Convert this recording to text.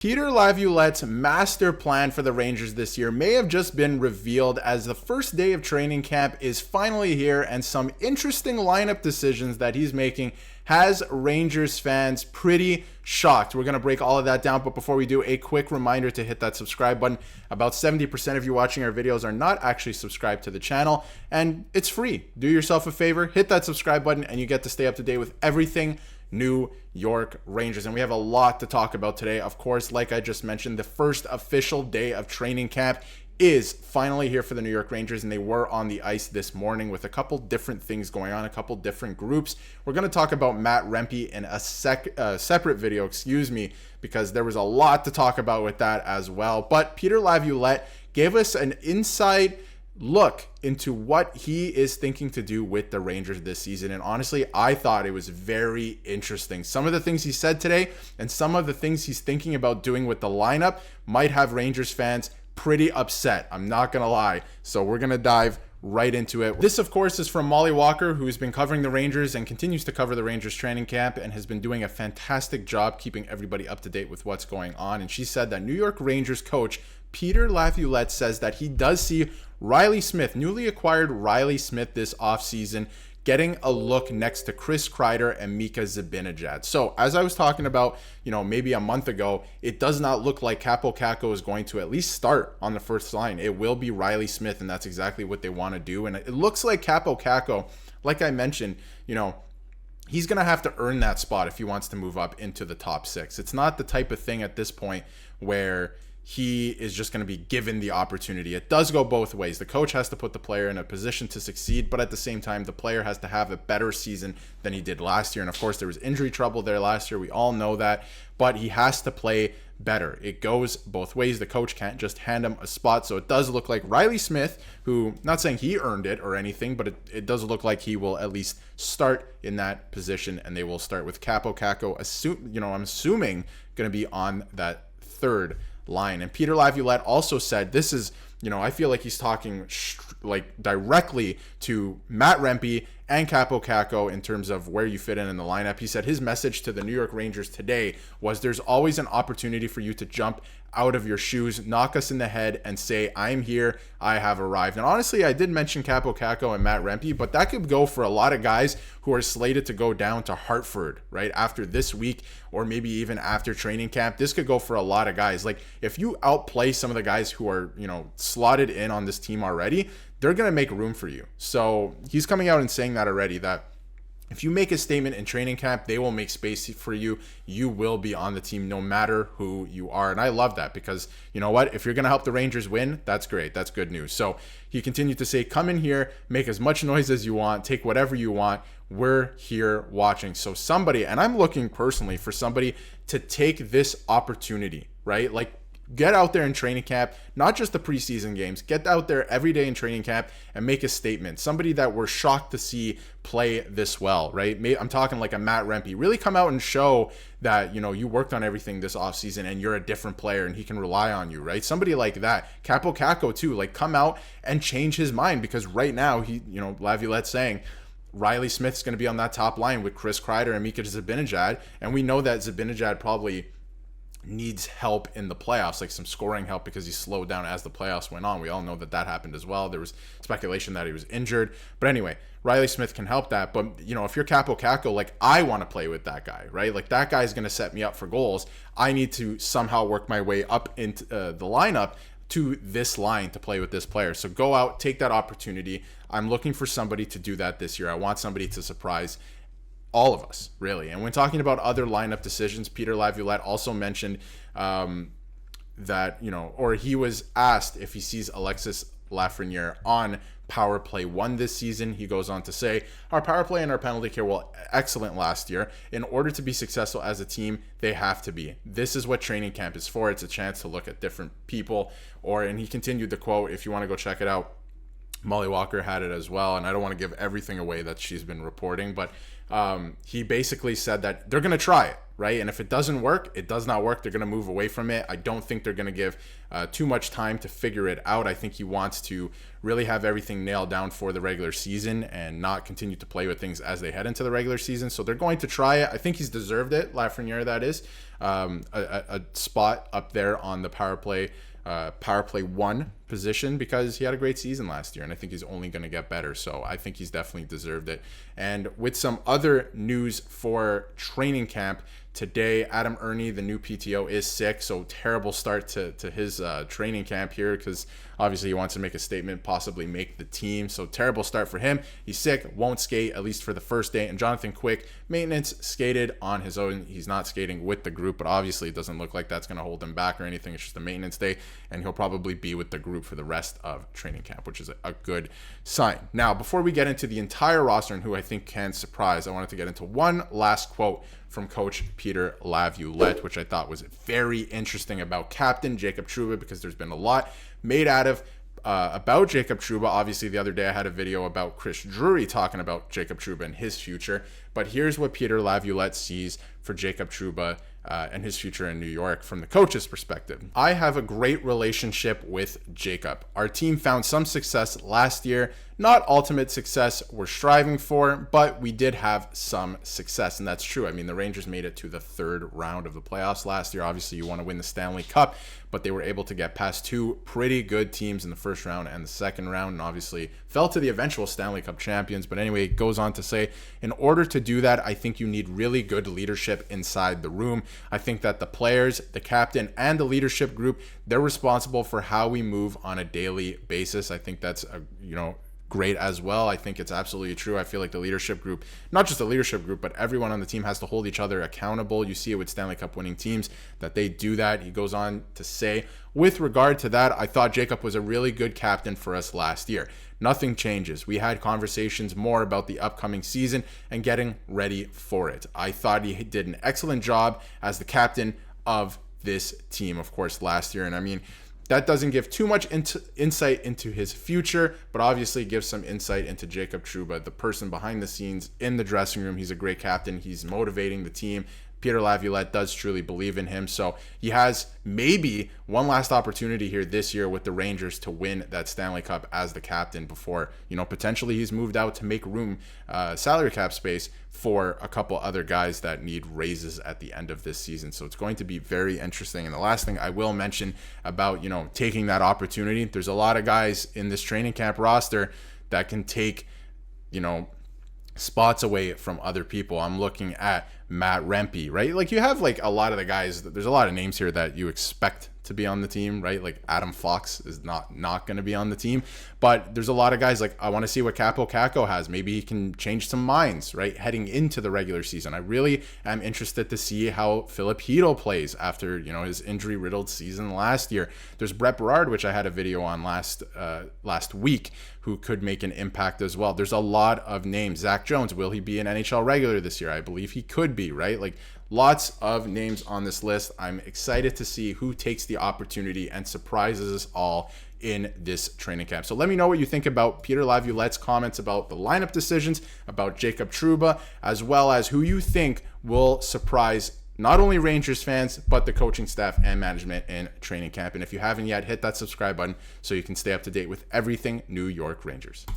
Peter Laviolette's master plan for the Rangers this year may have just been revealed as the first day of training camp is finally here, and some interesting lineup decisions that he's making has Rangers fans pretty shocked. We're going to break all of that down, but before we do, a quick reminder to hit that subscribe button. About 70% of you watching our videos are not actually subscribed to the channel, and it's free. Do yourself a favor, hit that subscribe button, and you get to stay up to date with everything New York Rangers. And we have a lot to talk about today. Of course, like I just mentioned, the first official day of training camp is finally here for the New York Rangers, and they were on the ice this morning with a couple different things going on, a couple different groups. We're going to talk about Matt Rempe in a separate video, because there was a lot to talk about with that as well. But Peter Laviolette gave us an inside look into what he is thinking to do with the Rangers this season. And honestly, I thought it was very interesting. Some of the things he said today and some of the things he's thinking about doing with the lineup might have Rangers fans pretty upset. I'm not going to lie. So we're going to dive right into it. This, of course, is from Molly Walker, who's been covering the Rangers and continues to cover the Rangers training camp and has been doing a fantastic job keeping everybody up to date with what's going on. And she said that New York Rangers coach Peter Laviolette says that he does see Riley Smith, newly acquired Riley Smith this offseason, getting a look next to Chris Kreider and Mika Zibanejad. So as I was talking about, maybe a month ago, it does not look like Kaapo Kakko is going to at least start on the first line. It will be Riley Smith, and that's exactly what they want to do. And it looks like Kaapo Kakko, like I mentioned, he's going to have to earn that spot if he wants to move up into the top six. It's not the type of thing at this point where he is just going to be given the opportunity. It does go both ways. The coach has to put the player in a position to succeed, but at the same time, the player has to have a better season than he did last year. And of course, there was injury trouble there last year. We all know that, but he has to play better. It goes both ways. The coach can't just hand him a spot. So it does look like Riley Smith, who, not saying he earned it or anything, but it does look like he will at least start in that position, and they will start with Kaapo Kakko, I'm assuming going to be on that third line. And Peter Laviolette also said, this is, I feel like he's talking directly to Matt Rempe and Kaapo Kakko in terms of where you fit in the lineup. He said his message to the New York Rangers today was, there's always an opportunity for you to jump out of your shoes, knock us in the head, and say, I'm here, I have arrived. And honestly, I did mention Kaapo Kakko and Matt Rempe, but that could go for a lot of guys who are slated to go down to Hartford, right, after this week, or maybe even after training camp. This could go for a lot of guys. Like, if you outplay some of the guys who are, slotted in on this team already, they're going to make room for you. So he's coming out and saying that already, that if you make a statement in training camp, they will make space for you. You will be on the team no matter who you are. And I love that, because you know what? If you're going to help the Rangers win, that's great. That's good news. So he continued to say, come in here, make as much noise as you want, take whatever you want. We're here watching. So somebody, and I'm looking personally for somebody to take this opportunity, right? Like, get out there in training camp, not just the preseason games. Get out there every day in training camp and make a statement. Somebody that we're shocked to see play this well, right? I'm talking like a Matt Rempe. Really come out and show that, you worked on everything this offseason and you're a different player and he can rely on you, right? Somebody like that. Kaapo Kakko too, like, come out and change his mind, because right now he, Laviolette's saying Riley Smith's going to be on that top line with Chris Kreider and Mika Zibanejad. And we know that Zibanejad probably needs help in the playoffs, like some scoring help, because he slowed down as the playoffs went on. We all know that happened as well. There was speculation that he was injured. But anyway, Riley Smith can help that. But, if you're Kaapo Kakko, like, I want to play with that guy, right? Like, that guy's going to set me up for goals. I need to somehow work my way up into the lineup to this line to play with this player. So go out, take that opportunity. I'm looking for somebody to do that this year. I want somebody to surprise all of us, really. And when talking about other lineup decisions, Peter Laviolette also mentioned that, or he was asked if he sees Alexis Lafreniere on power play 1 this season. He goes on to say, our power play and our penalty kill were excellent last year. In order to be successful as a team, they have to be. This is what training camp is for. It's a chance to look at different people. And he continued the quote, if you want to go check it out, Molly Walker had it as well, and I don't want to give everything away that she's been reporting, but he basically said that they're going to try it, right? And if it doesn't work, it does not work. They're going to move away from it. I don't think they're going to give too much time to figure it out. I think he wants to really have everything nailed down for the regular season and not continue to play with things as they head into the regular season. So they're going to try it. I think he's deserved it, Lafreniere, that is, a spot up there on the power play 1 position, because he had a great season last year, and I think he's only going to get better. So I think he's definitely deserved it. And with some other news for training camp today, Adam Ernie, the new PTO, is sick. So terrible start to his training camp here, because obviously he wants to make a statement, possibly make the team. So terrible start for him. He's sick, won't skate at least for the first day. And Jonathan Quick, maintenance, skated on his own. He's not skating with the group, but obviously it doesn't look like that's going to hold him back or anything. It's just a maintenance day, and he'll probably be with the group for the rest of training camp, which is a good sign. Now, before we get into the entire roster and who I think can surprise, I wanted to get into one last quote from Coach Peter Laviolette, which I thought was very interesting about Captain Jacob Trouba, because there's been a lot made out of about Jacob Trouba. Obviously, the other day I had a video about Chris Drury talking about Jacob Trouba and his future, but here's what Peter Laviolette sees for Jacob Trouba and his future in New York from the coach's perspective. I have a great relationship with Jacob. Our team found some success last year, not ultimate success we're striving for, but we did have some success, and that's true. I mean, the Rangers made it to the 3rd round of the playoffs last year. Obviously, you want to win the Stanley Cup, but they were able to get past 2 pretty good teams in the 1st round and the 2nd round, and obviously fell to the eventual Stanley Cup champions. But anyway, it goes on to say, in order to do that, I think you need really good leadership inside the room. I think that the players, the captain, and the leadership group, they're responsible for how we move on a daily basis. I think that's great as well. I think it's absolutely true. I feel like the leadership group, not just the leadership group, but everyone on the team has to hold each other accountable. You see it with Stanley Cup winning teams that they do that. He goes on to say, with regard to that, I thought Jacob was a really good captain for us last year. Nothing changes. We had conversations more about the upcoming season and getting ready for it. I thought he did an excellent job as the captain of this team, of course, last year. And I mean, that doesn't give too much insight into his future, but obviously gives some insight into Jacob Trouba, the person behind the scenes in the dressing room. He's a great captain. He's motivating the team. Peter Laviolette does truly believe in him. So he has maybe one last opportunity here this year with the Rangers to win that Stanley Cup as the captain before, potentially he's moved out to make room, salary cap space for a couple other guys that need raises at the end of this season. So it's going to be very interesting. And the last thing I will mention about, taking that opportunity, there's a lot of guys in this training camp roster that can take, spots away from other people. I'm looking at Matt Rempe, right? Like, you have a lot of the guys, there's a lot of names here that you expect to be on the team, right? Like Adam Fox is not going to be on the team, but there's a lot of guys I want to see what Capo Caco has. Maybe he can change some minds, right? Heading into the regular season. I really am interested to see how Philip Hedl plays after, his injury riddled season last year. There's Brett Berard, which I had a video on last week, who could make an impact as well. There's a lot of names. Zach Jones, will he be an NHL regular this year? I believe he could be, right? Lots of names on this list. I'm excited to see who takes the opportunity and surprises us all in this training camp. So let me know what you think about Peter Laviolette's comments about the lineup decisions, about Jacob Trouba, as well as who you think will surprise not only Rangers fans, but the coaching staff and management in training camp. And if you haven't yet, hit that subscribe button so you can stay up to date with everything New York Rangers.